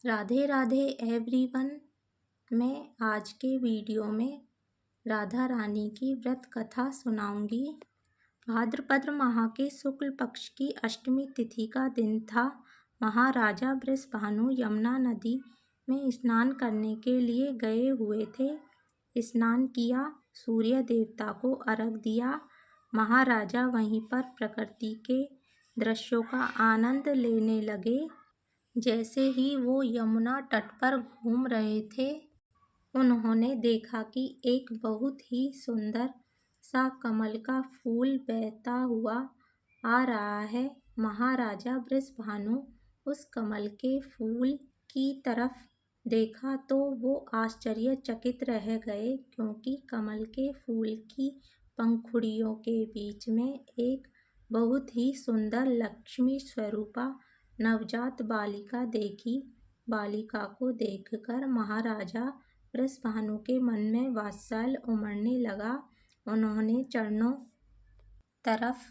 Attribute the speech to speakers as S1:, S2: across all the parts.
S1: Radhe Radhe everyone. मैं आज के वीडियो में राधा रानी की व्रत कथा सुनाऊंगी। भाद्रपद माह के शुक्ल पक्ष की अष्टमी तिथि का दिन था। महाराजा वृषभानु यमुना नदी में स्नान करने के लिए गए हुए थे। स्नान किया, सूर्य देवता को अर्घ दिया। महाराजा वहीं पर प्रकृति के दृश्यों का आनंद लेने लगे। जैसे ही वो यमुना तट पर घूम रहे थे, उन्होंने देखा कि एक बहुत ही सुंदर सा कमल का फूल बहता हुआ आ रहा है। महाराजा वृषभानु उस कमल के फूल की तरफ देखा तो वो आश्चर्यचकित रह गए, क्योंकि कमल के फूल की पंखुड़ियों के बीच में एक बहुत ही सुंदर लक्ष्मी स्वरूपा नवजात बालिका देखी। बालिका को देखकर महाराजा वृषभानु के मन में वात्सल्य उमड़ने लगा। उन्होंने चरणों तरफ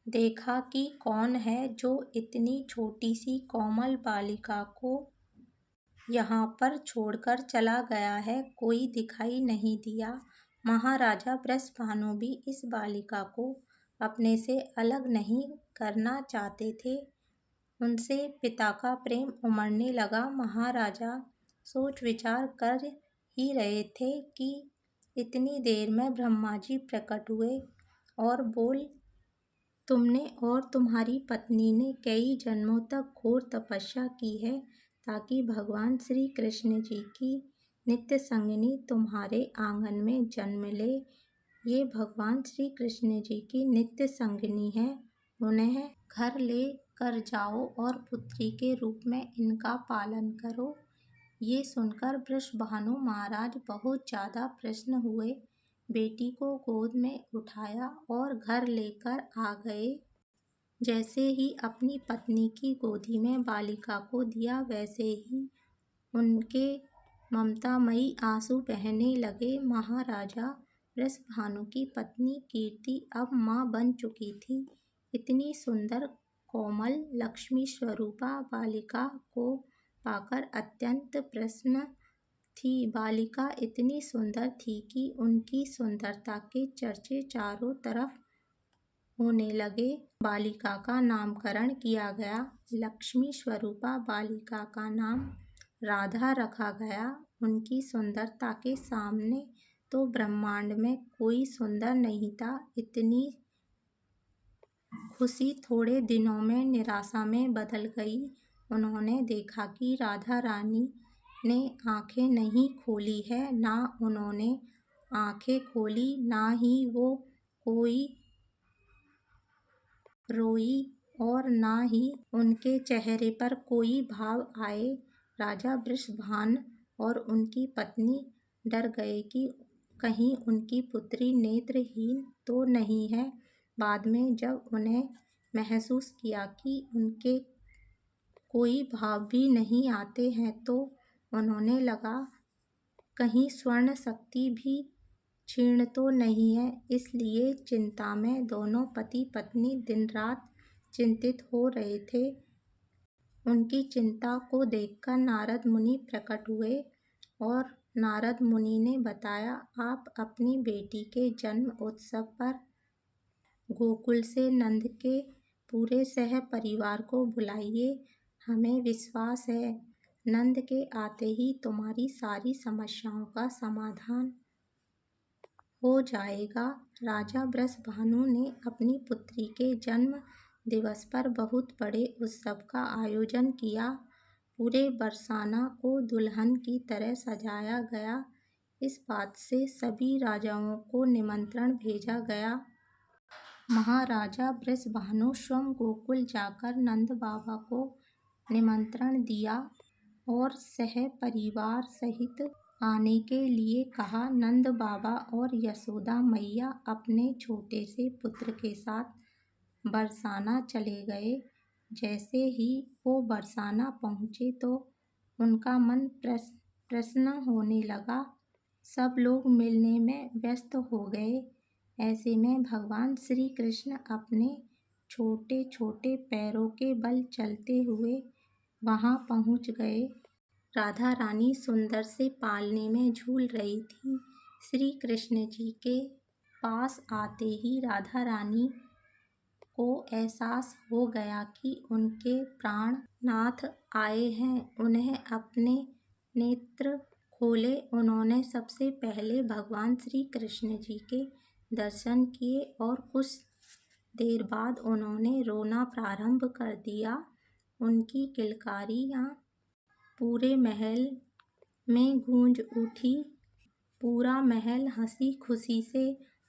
S1: देखा कि कौन है जो इतनी छोटी सी कोमल बालिका को यहाँ पर छोड़कर चला गया है। कोई दिखाई नहीं दिया। महाराजा वृषभानु भी इस बालिका को अपने से अलग नहीं करना चाहते थे। उनसे पिता का प्रेम उमड़ने लगा। महाराजा सोच विचार कर ही रहे थे कि इतनी देर में ब्रह्मा जी प्रकट हुए और बोल, तुमने और तुम्हारी पत्नी ने कई जन्मों तक घोर तपस्या की है ताकि भगवान श्री कृष्ण जी की नित्य संगिनी तुम्हारे आंगन में जन्म ले। ये भगवान श्री कृष्ण जी की नित्य संगिनी है, उन्हें घर ले कर जाओ और पुत्री के रूप में इनका पालन करो। ये सुनकर वृषभानु महाराज बहुत ज़्यादा प्रसन्न हुए। बेटी को गोद में उठाया और घर लेकर आ गए। जैसे ही अपनी पत्नी की गोदी में बालिका को दिया, वैसे ही उनके ममतामयी आंसू बहने लगे। महाराजा वृषभानु की पत्नी कीर्ति अब माँ बन चुकी थी। इतनी सुंदर कोमल लक्ष्मी स्वरूपा बालिका को पाकर अत्यंत प्रसन्न थी। बालिका इतनी सुंदर थी कि उनकी सुंदरता के चर्चे चारों तरफ होने लगे। बालिका का नामकरण किया गया। लक्ष्मी स्वरूपा बालिका का नाम राधा रखा गया। उनकी सुंदरता के सामने तो ब्रह्मांड में कोई सुंदर नहीं था। इतनी खुशी थोड़े दिनों में निराशा में बदल गई। उन्होंने देखा कि राधा रानी ने आंखें नहीं खोली है। ना उन्होंने आंखें खोली, ना ही वो कोई रोई और ना ही उनके चेहरे पर कोई भाव आए। राजा वृषभान और उनकी पत्नी डर गए कि कहीं उनकी पुत्री नेत्रहीन तो नहीं है। बाद में जब उन्हें महसूस किया कि उनके कोई भाव भी नहीं आते हैं, तो उन्होंने लगा कहीं स्वर्ण शक्ति भी क्षीण तो नहीं है। इसलिए चिंता में दोनों पति पत्नी दिन रात चिंतित हो रहे थे। उनकी चिंता को देखकर नारद मुनि प्रकट हुए और नारद मुनि ने बताया, आप अपनी बेटी के जन्म उत्सव पर गोकुल से नंद के पूरे सह परिवार को बुलाइए। हमें विश्वास है नंद के आते ही तुम्हारी सारी समस्याओं का समाधान हो जाएगा। राजा वृषभानु ने अपनी पुत्री के जन्म दिवस पर बहुत बड़े उत्सव का आयोजन किया। पूरे बरसाना को दुल्हन की तरह सजाया गया। इस बात से सभी राजाओं को निमंत्रण भेजा गया। महाराजा वृषभानु स्वयं गोकुल जाकर नंद बाबा को निमंत्रण दिया और सह परिवार सहित आने के लिए कहा। नंद बाबा और यशोदा मैया अपने छोटे से पुत्र के साथ बरसाना चले गए। जैसे ही वो बरसाना पहुँचे तो उनका मन प्रसन्न होने लगा। सब लोग मिलने में व्यस्त हो गए। ऐसे में भगवान श्री कृष्ण अपने छोटे छोटे पैरों के बल चलते हुए वहाँ पहुँच गए। राधा रानी सुंदर से पालने में झूल रही थी। श्री कृष्ण जी के पास आते ही राधा रानी को एहसास हो गया कि उनके प्राणनाथ आए हैं। उन्हें अपने नेत्र खोले। उन्होंने सबसे पहले भगवान श्री कृष्ण जी के दर्शन किए और कुछ देर बाद उन्होंने रोना प्रारंभ कर दिया। उनकी किलकारियाँ पूरे महल में गूंज उठी। पूरा महल हंसी खुशी से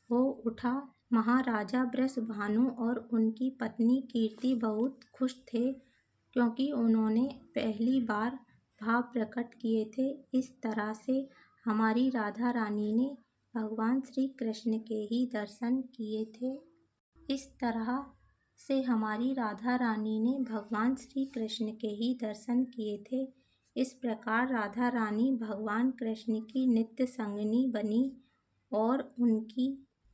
S1: हो उठा। महाराजा वृषभानु और उनकी पत्नी कीर्ति बहुत खुश थे, क्योंकि उन्होंने पहली बार भाव प्रकट किए थे। इस तरह से हमारी राधा रानी ने भगवान श्री कृष्ण के ही दर्शन किए थे। इस तरह से हमारी राधा रानी ने भगवान श्री कृष्ण के ही दर्शन किए थे। इस प्रकार राधा रानी भगवान कृष्ण की नित्य संगिनी बनी और उनकी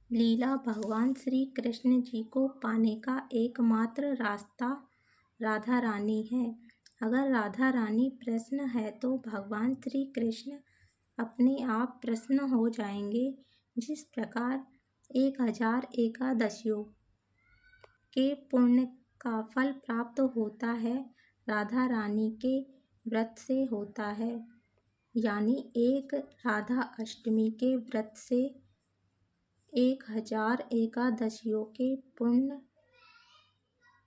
S1: लीला भगवान श्री कृष्ण जी को पाने का एकमात्र रास्ता राधा रानी है। अगर राधा रानी प्रसन्न है तो भगवान श्री कृष्ण अपने आप प्रसन्न हो जाएंगे। जिस प्रकार 1000 एकादशियों के पुण्य का फल प्राप्त होता है, राधा रानी के व्रत से होता है। यानी एक राधा अष्टमी के व्रत से 1000 एकादशियों के पुण्य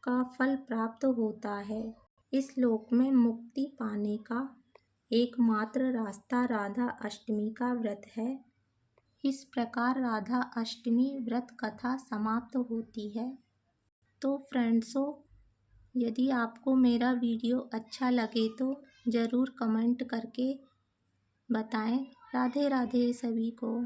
S1: का फल प्राप्त होता है। इस लोक में मुक्ति पाने का एकमात्र रास्ता राधा अष्टमी का व्रत है। इस प्रकार राधा अष्टमी व्रत कथा समाप्त होती है। तो फ्रेंड्सों, यदि आपको मेरा वीडियो अच्छा लगे तो ज़रूर कमेंट करके बताएं। राधे राधे सभी को।